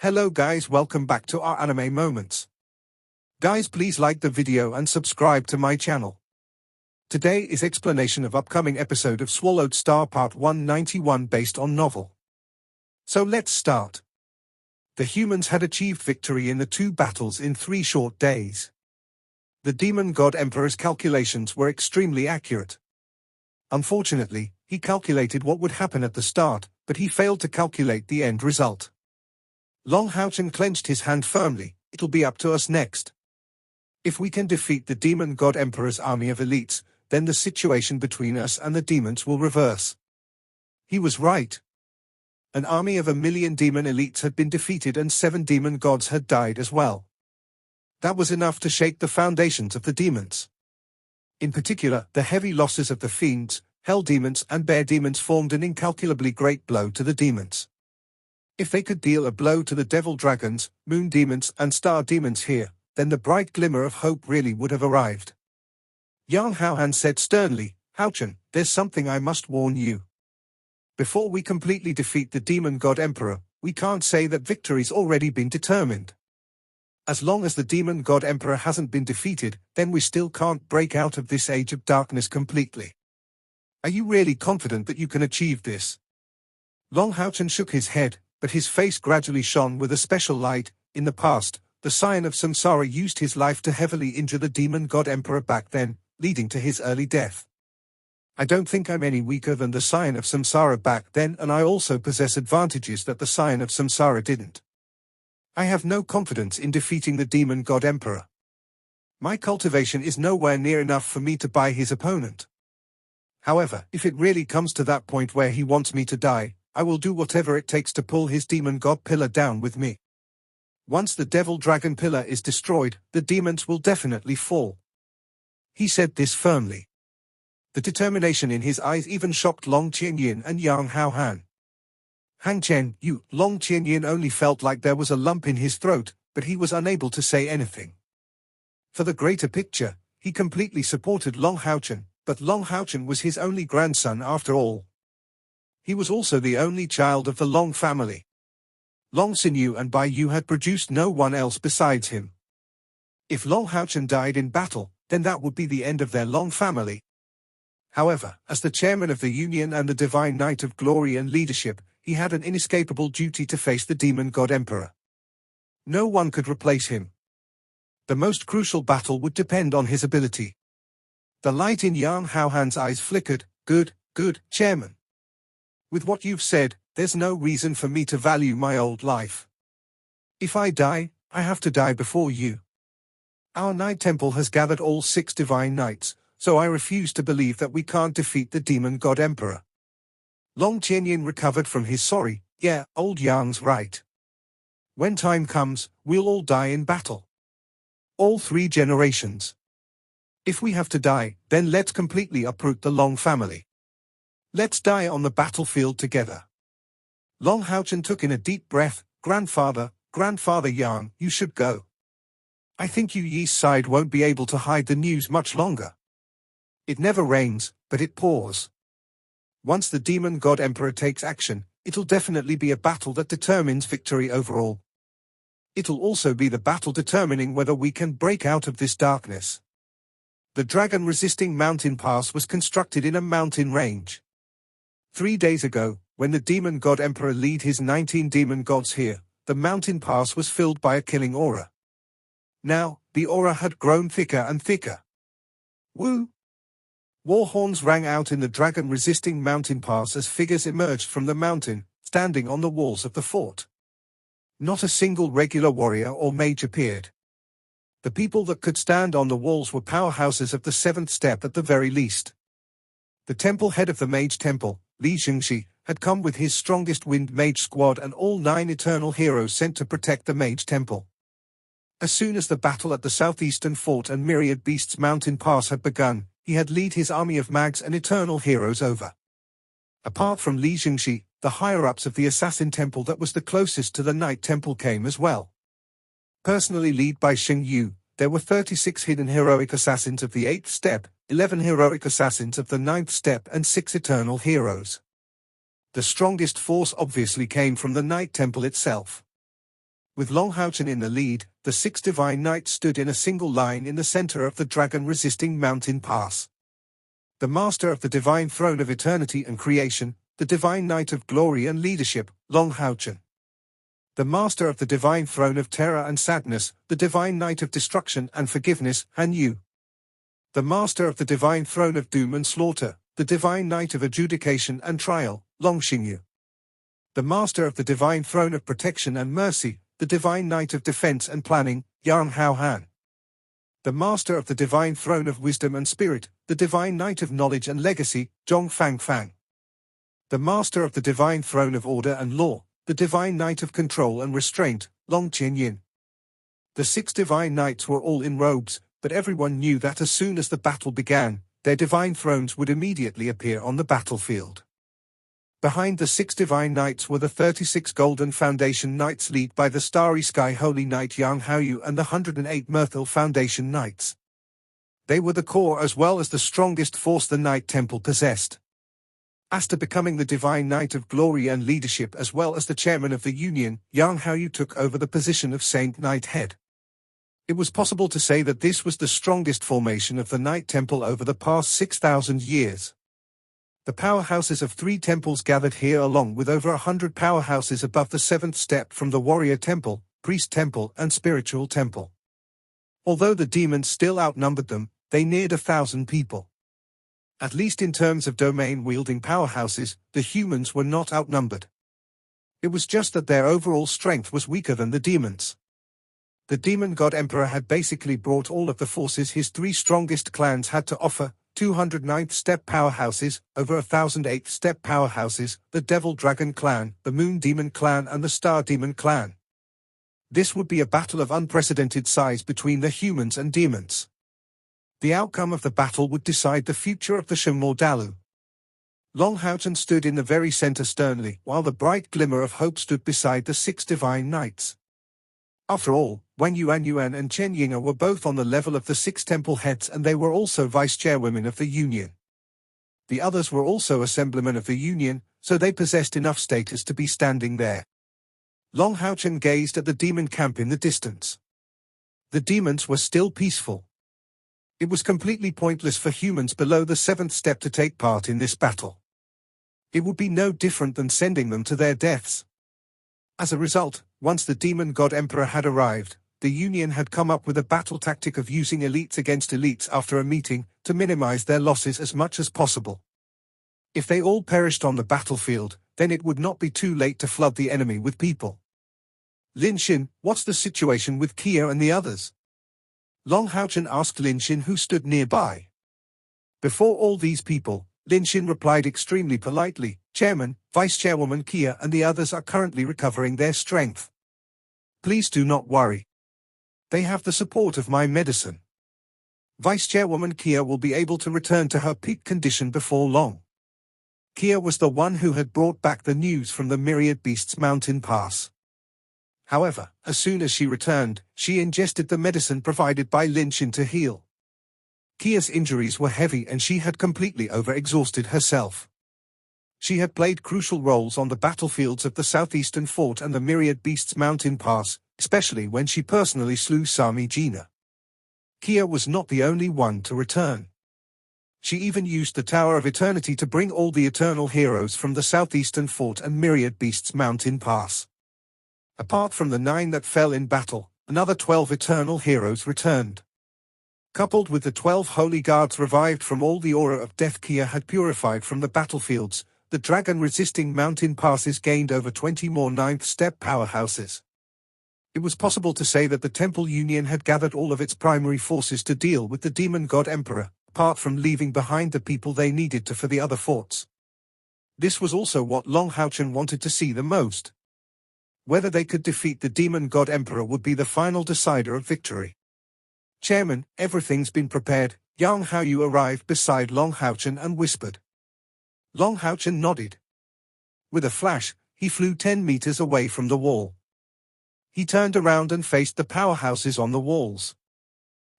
Hello guys, welcome back to our anime moments. Guys, please like the video and subscribe to my channel. Today is explanation of upcoming episode of Swallowed Star Part 191 based on novel. So let's start. The humans had achieved victory in the two battles in 3 short days. The demon god emperor's calculations were extremely accurate. Unfortunately, he calculated what would happen at the start, but he failed to calculate the end result. Long Houchen clenched his hand firmly. It'll be up to us next. If we can defeat the demon god emperor's army of elites, then the situation between us and the demons will reverse. He was right. An army of 1,000,000 demon elites had been defeated and 7 demon gods had died as well. That was enough to shake the foundations of the demons. In particular, the heavy losses of the fiends, hell demons and bear demons formed an incalculably great blow to the demons. If they could deal a blow to the devil dragons, moon demons and star demons here, then the bright glimmer of hope really would have arrived. Yang Haohan said sternly, "Houchen, there's something I must warn you. Before we completely defeat the demon god emperor, we can't say that victory's already been determined. As long as the demon god emperor hasn't been defeated, then we still can't break out of this age of darkness completely. Are you really confident that you can achieve this?" Long Houchen shook his head, but his face gradually shone with a special light. In the past, the Scion of Samsara used his life to heavily injure the demon god emperor back then, leading to his early death. I don't think I'm any weaker than the Scion of Samsara back then, and I also possess advantages that the Scion of Samsara didn't. I have no confidence in defeating the demon god emperor. My cultivation is nowhere near enough for me to buy his opponent. However, if it really comes to that point where he wants me to die, I will do whatever it takes to pull his demon god pillar down with me. Once the devil dragon pillar is destroyed, the demons will definitely fall. He said this firmly. The determination in his eyes even shocked Long Qianyin and Yang Haohan. Hang Chen, Long Qianyin only felt like there was a lump in his throat, but he was unable to say anything. For the greater picture, he completely supported Long Houchen, but Long Houchen was his only grandson after all. He was also the only child of the Long family. Long Sinew and Bai Yu had produced no one else besides him. If Long Houchen died in battle, then that would be the end of their Long family. However, as the chairman of the Union and the Divine Knight of Glory and Leadership, he had an inescapable duty to face the demon god emperor. No one could replace him. The most crucial battle would depend on his ability. The light in Yang Haohan's eyes flickered. Good, chairman. With what you've said, there's no reason for me to value my old life. If I die, I have to die before you. Our Night Temple has gathered all 6 divine knights, so I refuse to believe that we can't defeat the demon god emperor. Long Qianyin recovered from his sorry, yeah, old Yang's right. When time comes, we'll all die in battle. All 3 generations. If we have to die, then let's completely uproot the Long family. Let's die on the battlefield together. Long Houchen took in a deep breath. Grandfather Yang, you should go. I think Yu Yi's side won't be able to hide the news much longer. It never rains, but it pours. Once the demon god emperor takes action, it'll definitely be a battle that determines victory overall. It'll also be the battle determining whether we can break out of this darkness. The dragon-resisting mountain pass was constructed in a mountain range. 3 days ago, when the demon god emperor led his 19 demon gods here, the mountain pass was filled by a killing aura. Now, the aura had grown thicker and thicker. Woo! War horns rang out in the dragon-resisting mountain pass as figures emerged from the mountain, standing on the walls of the fort. Not a single regular warrior or mage appeared. The people that could stand on the walls were powerhouses of the 7th step at the very least. The temple head of the mage temple, Li Xingxi, had come with his strongest wind mage squad and all 9 eternal heroes sent to protect the mage temple. As soon as the battle at the southeastern fort and Myriad Beasts mountain pass had begun, he had led his army of mags and eternal heroes over. Apart from Li Xingxi, the higher-ups of the assassin temple that was the closest to the night temple came as well. Personally led by Xing Yu, there were 36 hidden heroic assassins of the 8th step, 11 heroic assassins of the 9th step and 6 eternal heroes. The strongest force obviously came from the Night Temple itself. With Long Houchen in the lead, the 6 divine knights stood in a single line in the center of the dragon-resisting mountain pass. The master of the divine throne of eternity and creation, the divine knight of glory and leadership, Long Houchen. The master of the divine throne of terror and sadness, the divine knight of destruction and forgiveness, Han Yu. The master of the divine throne of doom and slaughter, the divine knight of adjudication and trial, Long Xingyu. The master of the divine throne of protection and mercy, the divine knight of defense and planning, Yang Hao Han. The master of the divine throne of wisdom and spirit, the divine knight of knowledge and legacy, Zhong Fang Fang. The master of the divine throne of order and law, the divine knight of control and restraint, Long Qianyin. The 6 divine knights were all in robes, but everyone knew that as soon as the battle began, their divine thrones would immediately appear on the battlefield. Behind the 6 divine knights were the 36 golden foundation knights led by the starry sky holy knight Yang Haoyu and the 108 Mirthil foundation knights. They were the core as well as the strongest force the Knight Temple possessed. After becoming the divine knight of glory and leadership as well as the chairman of the union, Yang Haoyu took over the position of Saint Knight Head. It was possible to say that this was the strongest formation of the Knight Temple over the past 6,000 years. The powerhouses of 3 temples gathered here along with over 100 powerhouses above the 7th step from the warrior temple, priest temple and spiritual temple. Although the demons still outnumbered them, they neared 1,000 people. At least in terms of domain-wielding powerhouses, the humans were not outnumbered. It was just that their overall strength was weaker than the demons. The demon god emperor had basically brought all of the forces his 3 strongest clans had to offer: 209th step powerhouses, over 1,000 8th step powerhouses, the Devil Dragon clan, the Moon Demon clan and the Star Demon clan. This would be a battle of unprecedented size between the humans and demons. The outcome of the battle would decide the future of the Shenmue Dalu. Long Houchen stood in the very center sternly, while the bright glimmer of hope stood beside the 6 divine knights. After all, Wang Yuan and Chen Yinga were both on the level of the 6 temple heads and they were also vice-chairwomen of the union. The others were also assemblymen of the union, so they possessed enough status to be standing there. Long Houchen gazed at the demon camp in the distance. The demons were still peaceful. It was completely pointless for humans below the 7th step to take part in this battle. It would be no different than sending them to their deaths. As a result, once the demon god emperor had arrived, the Union had come up with a battle tactic of using elites against elites after a meeting, to minimize their losses as much as possible. If they all perished on the battlefield, then it would not be too late to flood the enemy with people. Lin Xin, what's the situation with Kia and the others? Long Houchen asked Lin Xin, who stood nearby. Before all these people, Lin Xin replied extremely politely, Chairman, Vice-Chairwoman Kia and the others are currently recovering their strength. Please do not worry. They have the support of my medicine. Vice-Chairwoman Kia will be able to return to her peak condition before long. Kia was the one who had brought back the news from the Myriad Beasts Mountain Pass. However, as soon as she returned, she ingested the medicine provided by Lin Xin to heal. Kia's injuries were heavy and she had completely overexhausted herself. She had played crucial roles on the battlefields of the Southeastern Fort and the Myriad Beasts Mountain Pass, especially when she personally slew Sami Jina. Kia was not the only one to return. She even used the Tower of Eternity to bring all the eternal heroes from the Southeastern Fort and Myriad Beasts Mountain Pass. Apart from the 9 that fell in battle, another 12 eternal heroes returned. Coupled with the 12 holy guards revived from all the aura of death Kia had purified from the battlefields, the dragon-resisting mountain passes gained over 20 more 9th step powerhouses. It was possible to say that the Temple Union had gathered all of its primary forces to deal with the demon god emperor, apart from leaving behind the people they needed to for the other forts. This was also what Long Houchen wanted to see the most. Whether they could defeat the demon god emperor would be the final decider of victory. Chairman, everything's been prepared. Yang Haoyu arrived beside Long Houchen and whispered. Long Houchen nodded. With a flash, he flew 10 meters away from the wall. He turned around and faced the powerhouses on the walls.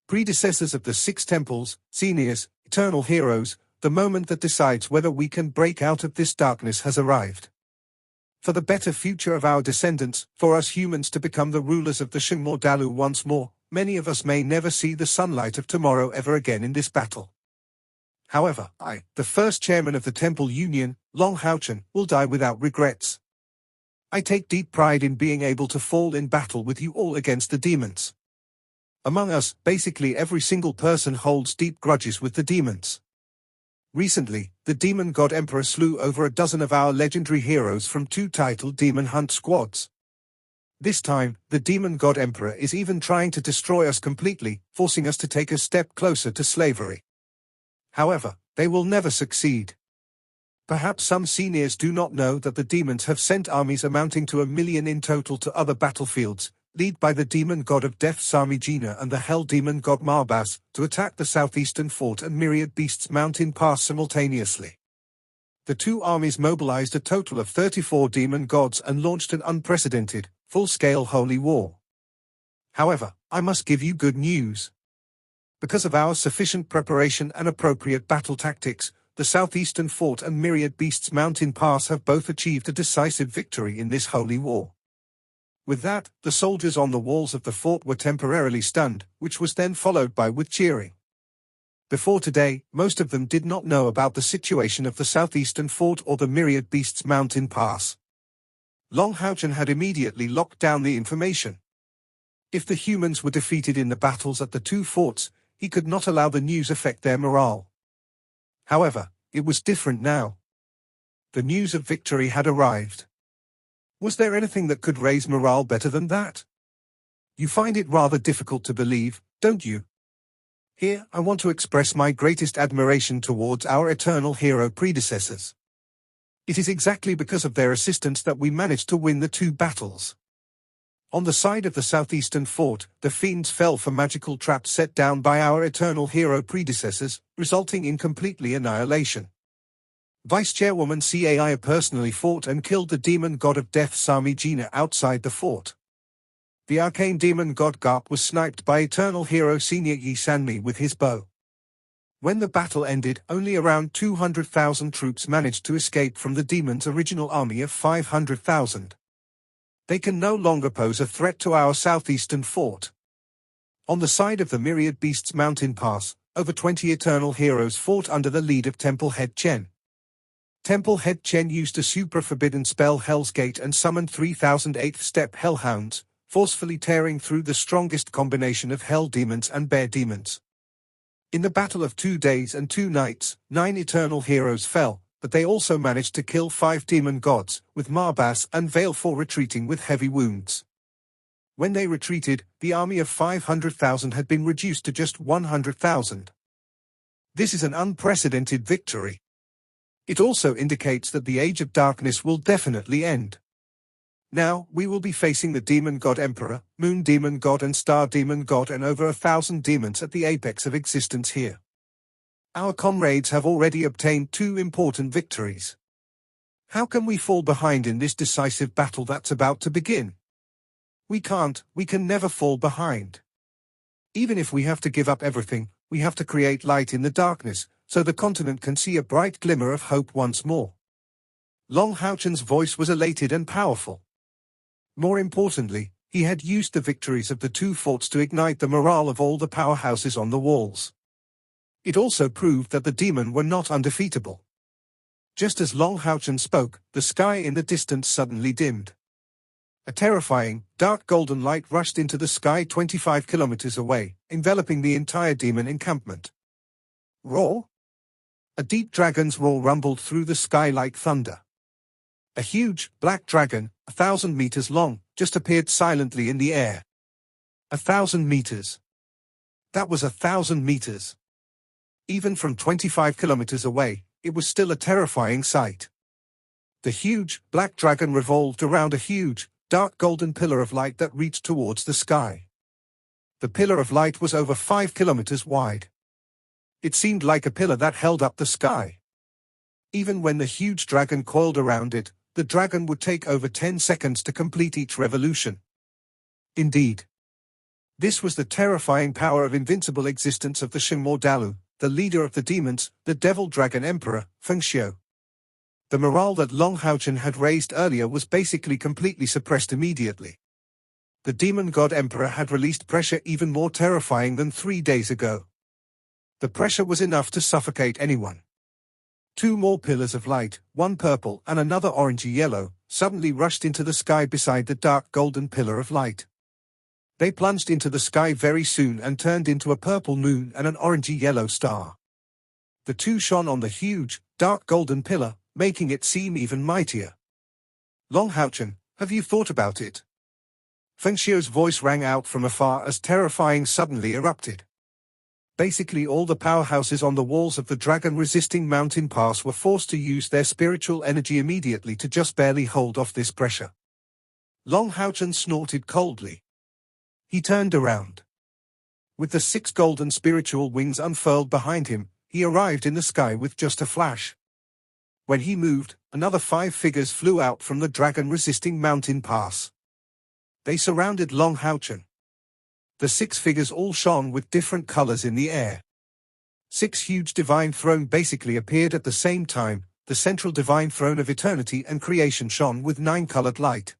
Predecessors of the 6 temples, seniors, eternal heroes, the moment that decides whether we can break out of this darkness has arrived. For the better future of our descendants, for us humans to become the rulers of the Shimordalu once more, many of us may never see the sunlight of tomorrow ever again in this battle. However, I, the first chairman of the Temple Union, Long Houchen, will die without regrets. I take deep pride in being able to fall in battle with you all against the demons. Among us, basically every single person holds deep grudges with the demons. Recently, the Demon God Emperor slew over a dozen of our legendary heroes from 2 titled Demon Hunt squads. This time, the Demon God Emperor is even trying to destroy us completely, forcing us to take a step closer to slavery. However, they will never succeed. Perhaps some seniors do not know that the demons have sent armies amounting to 1 million in total to other battlefields, led by the demon god of death Samijina and the hell demon god Marbas, to attack the southeastern fort and Myriad Beasts Mountain Pass simultaneously. The 2 armies mobilized a total of 34 demon gods and launched an unprecedented, full-scale holy war. However, I must give you good news. Because of our sufficient preparation and appropriate battle tactics, the southeastern fort and Myriad Beasts Mountain Pass have both achieved a decisive victory in this holy war. With that, the soldiers on the walls of the fort were temporarily stunned, which was then followed by with cheering. Before today, most of them did not know about the situation of the southeastern fort or the Myriad Beasts Mountain Pass. Long Houchen had immediately locked down the information. If the humans were defeated in the battles at the 2 forts, he could not allow the news affect their morale. However, it was different now. The news of victory had arrived. Was there anything that could raise morale better than that? You find it rather difficult to believe, don't you? Here, I want to express my greatest admiration towards our eternal hero predecessors. It is exactly because of their assistance that we managed to win the 2 battles. On the side of the southeastern fort, the fiends fell for magical traps set down by our eternal hero predecessors, resulting in completely annihilation. Vice Chairwoman Cai personally fought and killed the demon god of death Samijina outside the fort. The arcane demon god Garp was sniped by eternal hero Senior Yi Sanmi with his bow. When the battle ended, only around 200,000 troops managed to escape from the demon's original army of 500,000. They can no longer pose a threat to our southeastern fort. On the side of the Myriad Beasts Mountain Pass, over 20 eternal heroes fought under the lead of Temple Head Chen. Temple Head Chen used a super-forbidden spell Hell's Gate and summoned 3,000 8th-step hellhounds, forcefully tearing through the strongest combination of hell demons and bear demons. In the battle of 2 days and 2 nights, 9 eternal heroes fell, but they also managed to kill 5 demon gods, with Marbas and Veilfor retreating with heavy wounds. When they retreated, the army of 500,000 had been reduced to just 100,000. This is an unprecedented victory. It also indicates that the Age of Darkness will definitely end. Now, we will be facing the Demon God Emperor, Moon Demon God and Star Demon God and over 1,000 demons at the apex of existence here. Our comrades have already obtained 2 important victories. How can we fall behind in this decisive battle that's about to begin? We can never fall behind. Even if we have to give up everything, we have to create light in the darkness, so the continent can see a bright glimmer of hope once more. Long Houchen's voice was elated and powerful. More importantly, he had used the victories of the 2 forts to ignite the morale of all the powerhouses on the walls. It also proved that the demon were not undefeatable. Just as Long Houchen spoke, the sky in the distance suddenly dimmed. A terrifying, dark golden light rushed into the sky 25 kilometers away, enveloping the entire demon encampment. Roar! A deep dragon's roar rumbled through the sky like thunder. A huge, black dragon, 1,000 meters long, just appeared silently in the air. 1,000 meters. That was 1,000 meters. Even from 25 kilometers away, it was still a terrifying sight. The huge, black dragon revolved around a huge, dark golden pillar of light that reached towards the sky. The pillar of light was over 5 kilometers wide. It seemed like a pillar that held up the sky. Even when the huge dragon coiled around it, the dragon would take over 10 seconds to complete each revolution. Indeed. This was the terrifying power of invincible existence of the Shimordalu, the leader of the demons, the Devil Dragon Emperor, Feng Xiu. The morale that Long Haochen had raised earlier was basically completely suppressed immediately. The demon god emperor had released pressure even more terrifying than 3 days ago. The pressure was enough to suffocate anyone. 2 more pillars of light, one purple and another orangey-yellow, suddenly rushed into the sky beside the dark golden pillar of light. They plunged into the sky very soon and turned into a purple moon and an orangey-yellow star. The 2 shone on the huge, dark golden pillar, making it seem even mightier. Long Haochen, have you thought about it? Feng Xiu's voice rang out from afar as terrifying suddenly erupted. Basically all the powerhouses on the walls of the dragon-resisting mountain pass were forced to use their spiritual energy immediately to just barely hold off this pressure. Long Haochen snorted coldly. He turned around. With the 6 golden spiritual wings unfurled behind him, he arrived in the sky with just a flash. When he moved, another 5 figures flew out from the dragon-resisting mountain pass. They surrounded Long Haochen. The 6 figures all shone with different colors in the air. 6 huge divine thrones basically appeared at the same time. The central divine throne of eternity and creation shone with 9-colored light.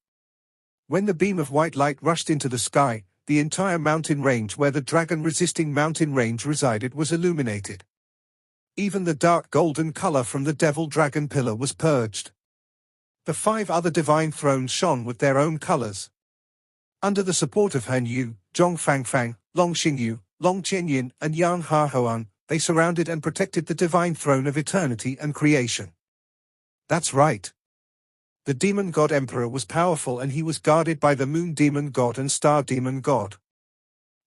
When the beam of white light rushed into the sky, the entire mountain range where the dragon-resisting mountain range resided was illuminated. Even the dark golden color from the devil dragon pillar was purged. The 5 other divine thrones shone with their own colors. Under the support of Han Yu, Zhong Fangfang, Long Xingyu, Long Qianyin, and Yang Haoan, they surrounded and protected the divine throne of eternity and creation. That's right. The demon god emperor was powerful and he was guarded by the moon demon god and star demon god.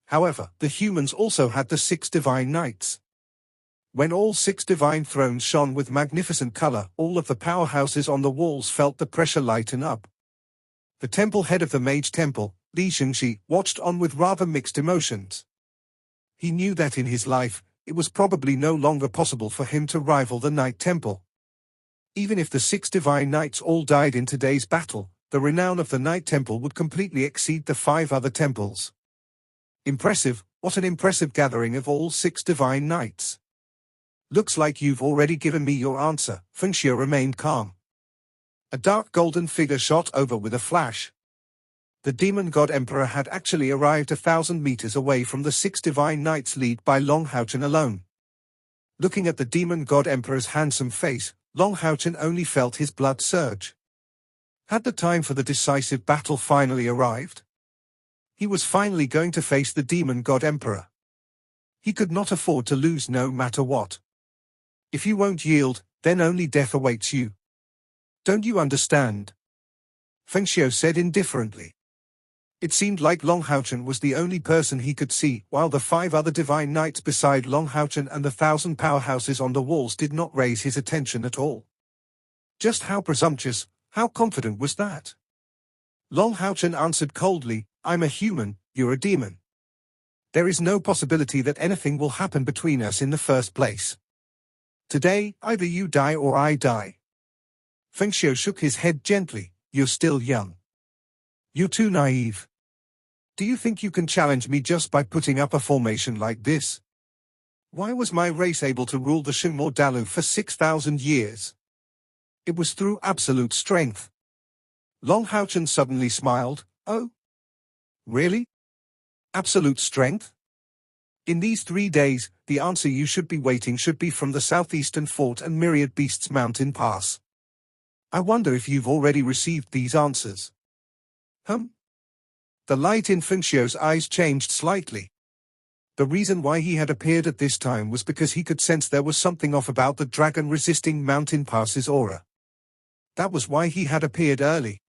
However, the humans also had the 6 divine knights. When all 6 divine thrones shone with magnificent color, all of the powerhouses on the walls felt the pressure lighten up. The temple head of the mage temple, Li Shengxi, watched on with rather mixed emotions. He knew that in his life, it was probably no longer possible for him to rival the Knight Temple. Even if the 6 divine knights all died in today's battle, the renown of the Knight Temple would completely exceed the 5 other temples. Impressive, what an impressive gathering of all 6 divine knights. Looks like you've already given me your answer. Feng Xiu remained calm. A dark golden figure shot over with a flash. The demon god emperor had actually arrived 1,000 meters away from the 6 divine knights led by Long Haochen alone. Looking at the demon god emperor's handsome face, Long Haochen only felt his blood surge. Had the time for the decisive battle finally arrived? He was finally going to face the demon god emperor. He could not afford to lose no matter what. If you won't yield, then only death awaits you. Don't you understand? Feng Xiu said indifferently. It seemed like Long Haochen was the only person he could see, while the 5 other divine knights beside Long Haochen and the 1,000 powerhouses on the walls did not raise his attention at all. Just how presumptuous, how confident was that? Long Haochen answered coldly, I'm a human, you're a demon. There is no possibility that anything will happen between us in the first place. Today, either you die or I die. Feng Xiu shook his head gently, you're still young. You're too naive. Do you think you can challenge me just by putting up a formation like this? Why was my race able to rule the Xingmo Dalu for 6,000 years? It was through absolute strength. Long Haochen suddenly smiled, oh? Really? Absolute strength? In these 3 days, the answer you should be waiting should be from the southeastern fort and Myriad Beasts Mountain Pass. I wonder if you've already received these answers. The light in Feng Xiu's eyes changed slightly. The reason why he had appeared at this time was because he could sense there was something off about the dragon-resisting mountain pass's aura. That was why he had appeared early.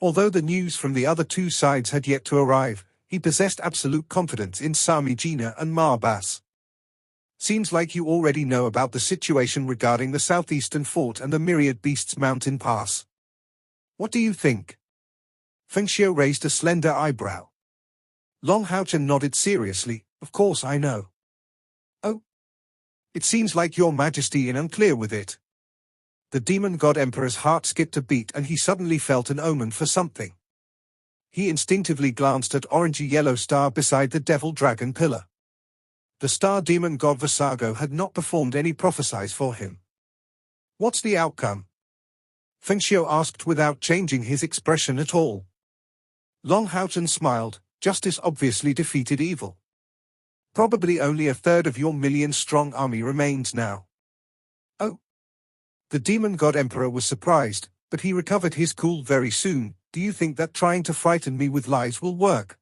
Although the news from the other 2 sides had yet to arrive, he possessed absolute confidence in Sami Jina and Marbas. Seems like you already know about the situation regarding the southeastern fort and the Myriad Beasts Mountain Pass. What do you think? Feng Xiu raised a slender eyebrow. Long Haochen nodded seriously, of course I know. Oh? It seems like your majesty is unclear with it. The demon god emperor's heart skipped a beat and he suddenly felt an omen for something. He instinctively glanced at orangey-yellow star beside the devil dragon pillar. The star demon god Visago had not performed any prophecies for him. What's the outcome? Fengxiu asked without changing his expression at all. Long Haochen smiled. Justice obviously defeated evil. Probably only a third of your million-strong army remains now. Oh. The demon god emperor was surprised, but he recovered his cool very soon. Do you think that trying to frighten me with lies will work?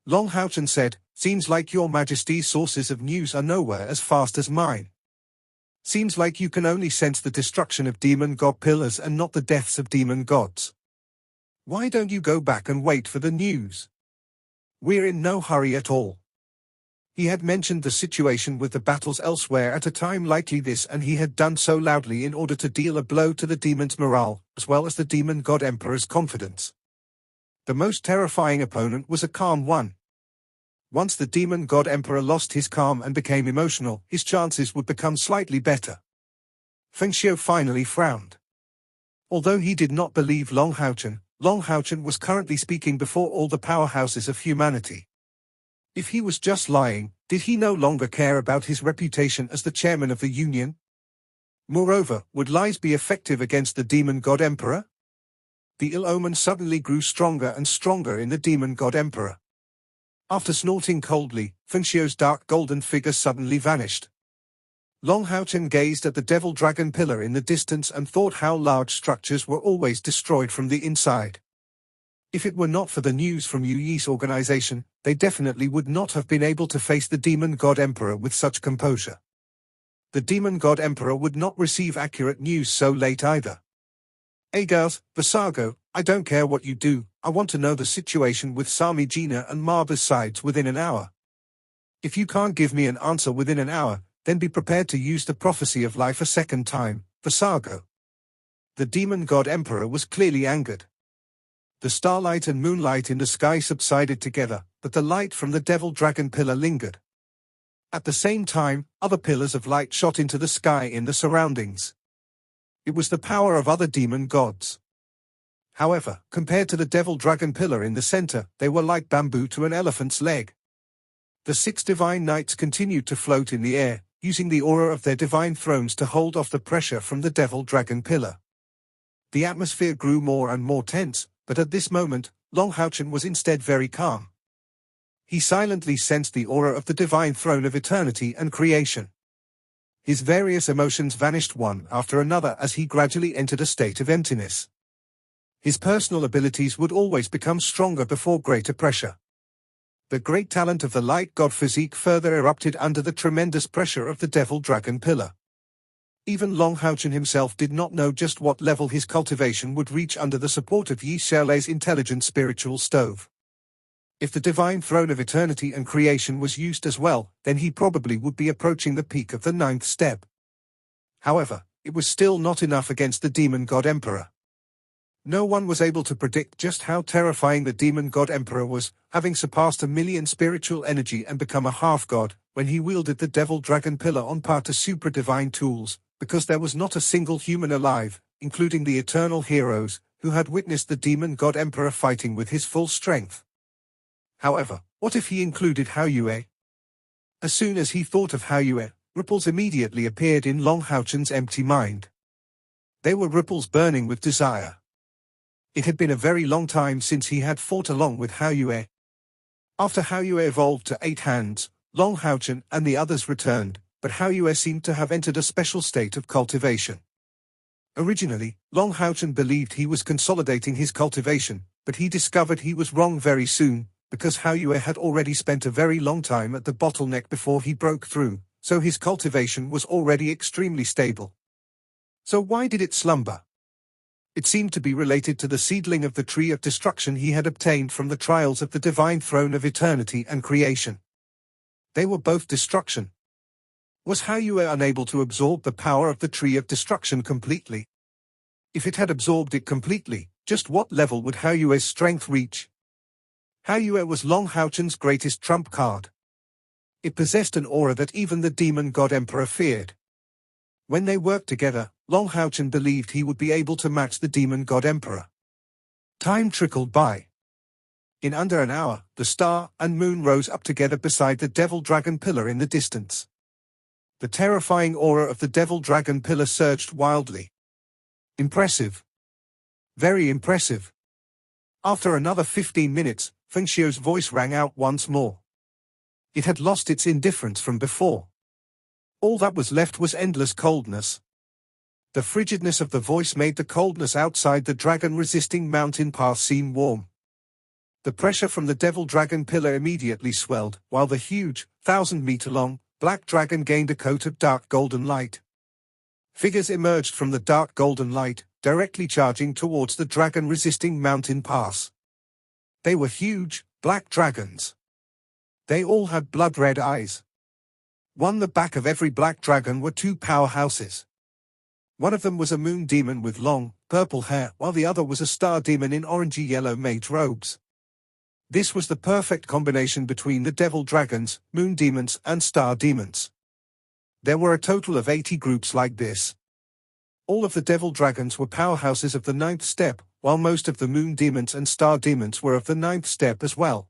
Long Haochen said, seems like your majesty's sources of news are nowhere as fast as mine. Seems like you can only sense the destruction of demon god pillars and not the deaths of demon gods. Why don't you go back and wait for the news? We're in no hurry at all. He had mentioned the situation with the battles elsewhere at a time likely this, and he had done so loudly in order to deal a blow to the demon's morale, as well as the demon god emperor's confidence. The most terrifying opponent was a calm one. Once the demon god emperor lost his calm and became emotional, his chances would become slightly better. Fengxiu finally frowned. Although he did not believe Long Haochen was currently speaking before all the powerhouses of humanity. If he was just lying, did he no longer care about his reputation as the chairman of the Union? Moreover, would lies be effective against the demon god emperor? The ill omen suddenly grew stronger and stronger in the demon god emperor. After snorting coldly, Fengxiu's dark golden figure suddenly vanished. Long Haochen gazed at the devil dragon pillar in the distance and thought how large structures were always destroyed from the inside. If it were not for the news from Yu Yi's organization, they definitely would not have been able to face the demon god emperor with such composure. The demon god emperor would not receive accurate news so late either. Hey girls, Visago, I don't care what you do, I want to know the situation with Sami Gina and Marba's sides within an hour. If you can't give me an answer within an hour, then be prepared to use the prophecy of life a second time, Visago. The demon god emperor was clearly angered. The starlight and moonlight in the sky subsided together, but the light from the devil dragon pillar lingered. At the same time, other pillars of light shot into the sky in the surroundings. It was the power of other demon gods. However, compared to the devil dragon pillar in the center, they were like bamboo to an elephant's leg. The 6 divine knights continued to float in the air, using the aura of their divine thrones to hold off the pressure from the devil dragon pillar. The atmosphere grew more and more tense, but at this moment, Long Haochen was instead very calm. He silently sensed the aura of the divine throne of eternity and creation. His various emotions vanished one after another as he gradually entered a state of emptiness. His personal abilities would always become stronger before greater pressure. The great talent of the light god physique further erupted under the tremendous pressure of the devil dragon pillar. Even Long Haochen himself did not know just what level his cultivation would reach under the support of Yi Xiaolei's intelligent spiritual stove. If the divine throne of eternity and creation was used as well, then he probably would be approaching the peak of the 9th step. However, it was still not enough against the demon god emperor. No one was able to predict just how terrifying the demon god emperor was, having surpassed 1 million spiritual energy and become a half-god, when he wielded the devil dragon pillar on par to supra-divine tools, because there was not a single human alive, including the eternal heroes, who had witnessed the demon god emperor fighting with his full strength. However, what if he included Hao Yue? As soon as he thought of Hao Yue, ripples immediately appeared in Long Haochen's empty mind. They were ripples burning with desire. It had been a very long time since he had fought along with Hao Yue. After Hao Yue evolved to 8 hands, Long Haochen and the others returned, but Hao Yue seemed to have entered a special state of cultivation. Originally, Long Haochen believed he was consolidating his cultivation, but he discovered he was wrong very soon, because Hao Yue had already spent a very long time at the bottleneck before he broke through, so his cultivation was already extremely stable. So why did it slumber? It seemed to be related to the seedling of the tree of destruction he had obtained from the trials of the divine throne of eternity and creation. They were both destruction. Was Hao Yue unable to absorb the power of the tree of destruction completely? If it had absorbed it completely, just what level would Hao Yue's strength reach? Hao Yue was Long Haochen's greatest trump card. It possessed an aura that even the demon god emperor feared. When they worked together, Long Haochen believed he would be able to match the demon god emperor. Time trickled by. In under an hour, the star and moon rose up together beside the devil dragon pillar in the distance. The terrifying aura of the devil dragon pillar surged wildly. Impressive. Very impressive. After another 15 minutes, Feng Xiu's voice rang out once more. It had lost its indifference from before. All that was left was endless coldness. The frigidness of the voice made the coldness outside the dragon-resisting mountain pass seem warm. The pressure from the devil dragon pillar immediately swelled, while the huge, 1,000-meter-long, black dragon gained a coat of dark golden light. Figures emerged from the dark golden light, directly charging towards the dragon-resisting mountain pass. They were huge, black dragons. They all had blood-red eyes. On the back of every black dragon were two powerhouses. One of them was a moon demon with long, purple hair, while the other was a star demon in orangey-yellow mage robes. This was the perfect combination between the devil dragons, moon demons, and star demons. There were a total of 80 groups like this. All of the devil dragons were powerhouses of the 9th step, while most of the moon demons and star demons were of the 9th step as well.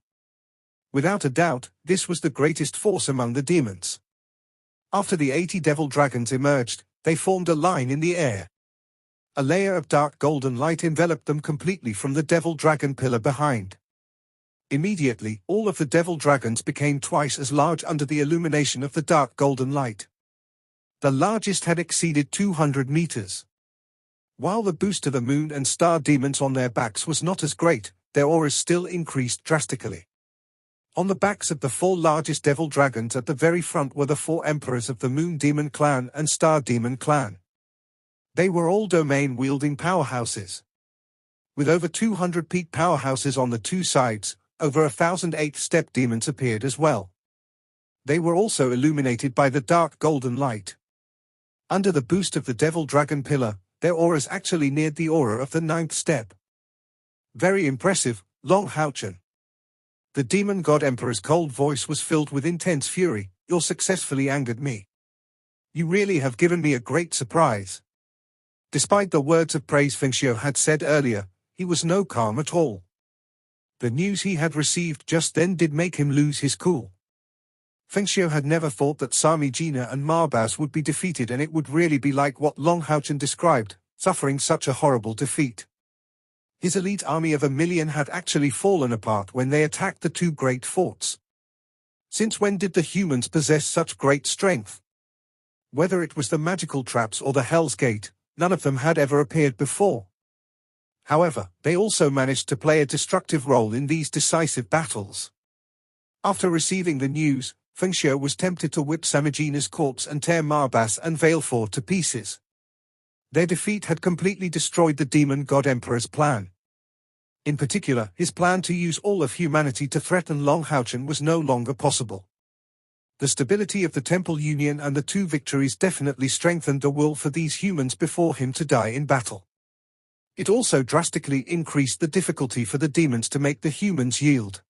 Without a doubt, this was the greatest force among the demons. After the 80 devil dragons emerged, they formed a line in the air. A layer of dark golden light enveloped them completely from the devil dragon pillar behind. Immediately, all of the devil dragons became twice as large under the illumination of the dark golden light. The largest had exceeded 200 meters. While the boost to the moon and star demons on their backs was not as great, their auras still increased drastically. On the backs of the 4 largest devil dragons at the very front were the 4 emperors of the moon demon clan and star demon clan. They were all domain-wielding powerhouses. With over 200 peak powerhouses on the 2 sides, over 1,000 8th-step demons appeared as well. They were also illuminated by the dark golden light. Under the boost of the devil dragon pillar, their auras actually neared the aura of the 9th step. Very impressive, Long Haochen. The demon god emperor's cold voice was filled with intense fury. You successfully angered me. You really have given me a great surprise. Despite the words of praise Feng Xiu had said earlier, he was no calm at all. The news he had received just then did make him lose his cool. Feng Xiu had never thought that Sami Jina and Marbas would be defeated, and it would really be like what Long Haochen described, suffering such a horrible defeat. His elite army of 1 million had actually fallen apart when they attacked the 2 great forts. Since when did the humans possess such great strength? Whether it was the magical traps or the Hell's Gate, none of them had ever appeared before. However, they also managed to play a destructive role in these decisive battles. After receiving the news, Feng Xiu was tempted to whip Samijina's corpse and tear Marbas and Veilfor to pieces. Their defeat had completely destroyed the demon god emperor's plan. In particular, his plan to use all of humanity to threaten Long Haochen was no longer possible. The stability of the Temple Union and the 2 victories definitely strengthened the will for these humans before him to die in battle. It also drastically increased the difficulty for the demons to make the humans yield.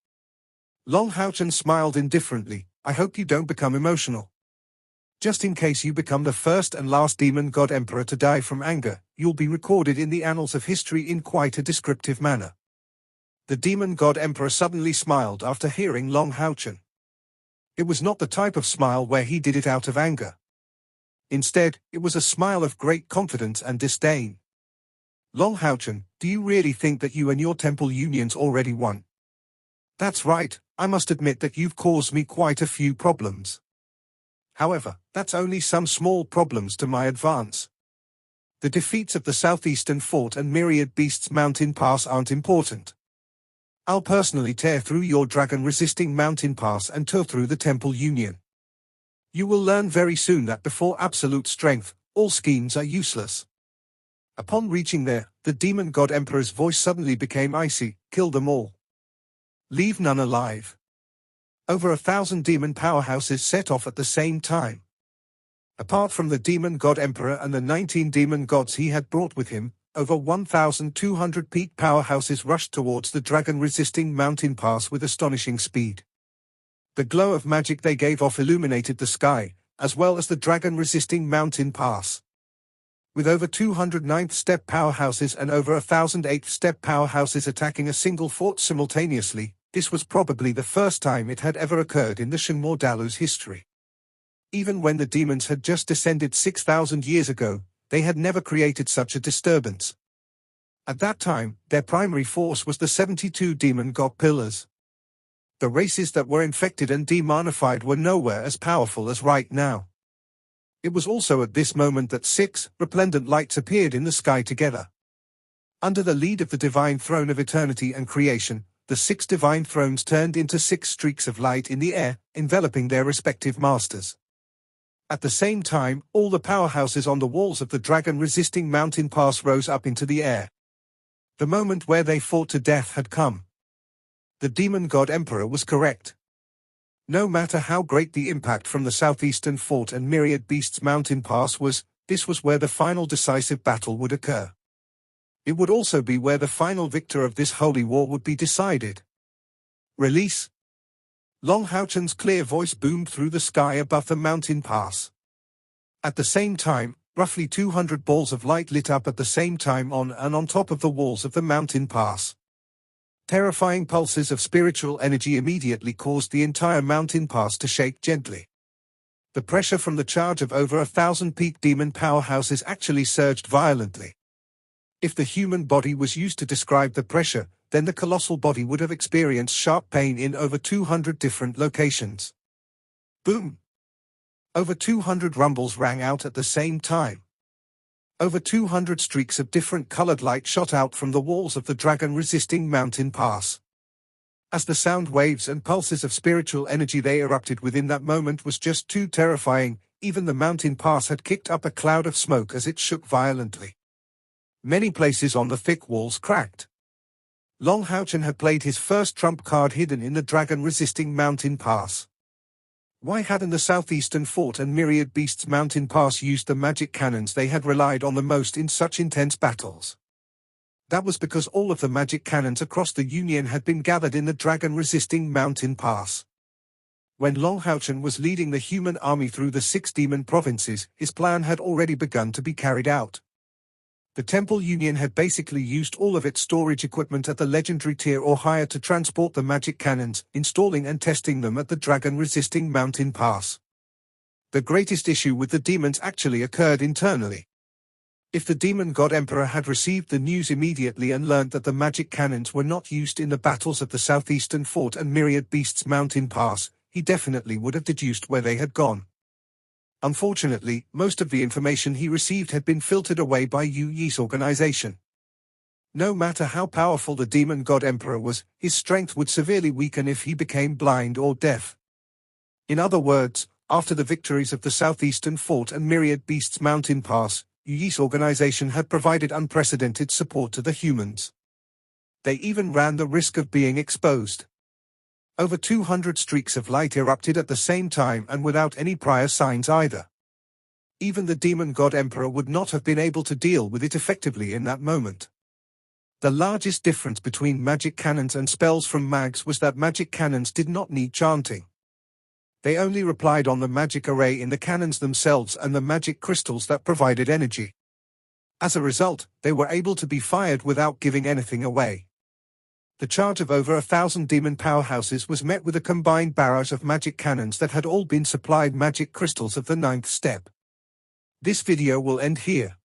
Long Haochen smiled indifferently. I hope you don't become emotional. Just in case you become the first and last demon god emperor to die from anger, you'll be recorded in the annals of history in quite a descriptive manner. The demon god emperor suddenly smiled after hearing Long Haochen. It was not the type of smile where he did it out of anger. Instead, it was a smile of great confidence and disdain. Long Haochen, do you really think that you and your temple unions already won? That's right, I must admit that you've caused me quite a few problems. However, that's only some small problems to my advance. The defeats of the Southeastern Fort and Myriad Beasts Mountain Pass aren't important. I'll personally tear through your dragon-resisting mountain pass and tour through the Temple Union. You will learn very soon that before absolute strength, all schemes are useless. Upon reaching there, the demon god emperor's voice suddenly became icy. Kill them all. Leave none alive. Over 1,000 demon powerhouses set off at the same time. Apart from the demon god emperor and the 19 demon gods he had brought with him, over 1,200 peak powerhouses rushed towards the dragon-resisting mountain pass with astonishing speed. The glow of magic they gave off illuminated the sky, as well as the dragon-resisting mountain pass. With over 200 9th-step powerhouses and over 1,000 8th-step powerhouses attacking a single fort simultaneously, this was probably the first time it had ever occurred in the Shenmue Dalu's history. Even when the demons had just descended 6,000 years ago, they had never created such a disturbance. At that time, their primary force was the 72 demon god pillars. The races that were infected and demonified were nowhere as powerful as right now. It was also at this moment that 6 resplendent lights appeared in the sky together. Under the lead of the divine throne of eternity and creation, the 6 divine thrones turned into 6 streaks of light in the air, enveloping their respective masters. At the same time, all the powerhouses on the walls of the dragon-resisting mountain pass rose up into the air. The moment where they fought to death had come. The demon god emperor was correct. No matter how great the impact from the southeastern fort and myriad beasts mountain pass was, this was where the final decisive battle would occur. It would also be where the final victor of this holy war would be decided. Release. Long Houchen's clear voice boomed through the sky above the mountain pass. At the same time, roughly 200 balls of light lit up at the same time on and on top of the walls of the mountain pass. Terrifying pulses of spiritual energy immediately caused the entire mountain pass to shake gently. The pressure from the charge of over 1,000 peak demon powerhouses actually surged violently. If the human body was used to describe the pressure, then the colossal body would have experienced sharp pain in over 200 different locations. Boom! Over 200 rumbles rang out at the same time. Over 200 streaks of different colored light shot out from the walls of the dragon-resisting mountain pass. As the sound waves and pulses of spiritual energy they erupted within that moment was just too terrifying, even the mountain pass had kicked up a cloud of smoke as it shook violently. Many places on the thick walls cracked. Long Houchen had played his first trump card hidden in the dragon-resisting mountain pass. Why hadn't the southeastern fort and myriad beasts mountain pass used the magic cannons they had relied on the most in such intense battles? That was because all of the magic cannons across the Union had been gathered in the dragon-resisting mountain pass. When Long Houchen was leading the human army through the 6 demon provinces, his plan had already begun to be carried out. The Temple Union had basically used all of its storage equipment at the legendary tier or higher to transport the magic cannons, installing and testing them at the dragon-resisting mountain pass. The greatest issue with the demons actually occurred internally. If the demon god emperor had received the news immediately and learned that the magic cannons were not used in the battles of the southeastern fort and myriad beasts mountain pass, he definitely would have deduced where they had gone. Unfortunately, most of the information he received had been filtered away by Yu Yi's organization. No matter how powerful the demon god emperor was, his strength would severely weaken if he became blind or deaf. In other words, after the victories of the southeastern fort and myriad beasts mountain pass, Yu Yi's organization had provided unprecedented support to the humans. They even ran the risk of being exposed. Over 200 streaks of light erupted at the same time and without any prior signs either. Even the demon god emperor would not have been able to deal with it effectively in that moment. The largest difference between magic cannons and spells from mags was that magic cannons did not need chanting. They only relied on the magic array in the cannons themselves and the magic crystals that provided energy. As a result, they were able to be fired without giving anything away. The charge of over 1,000 demon powerhouses was met with a combined barrage of magic cannons that had all been supplied magic crystals of the 9th step. This video will end here.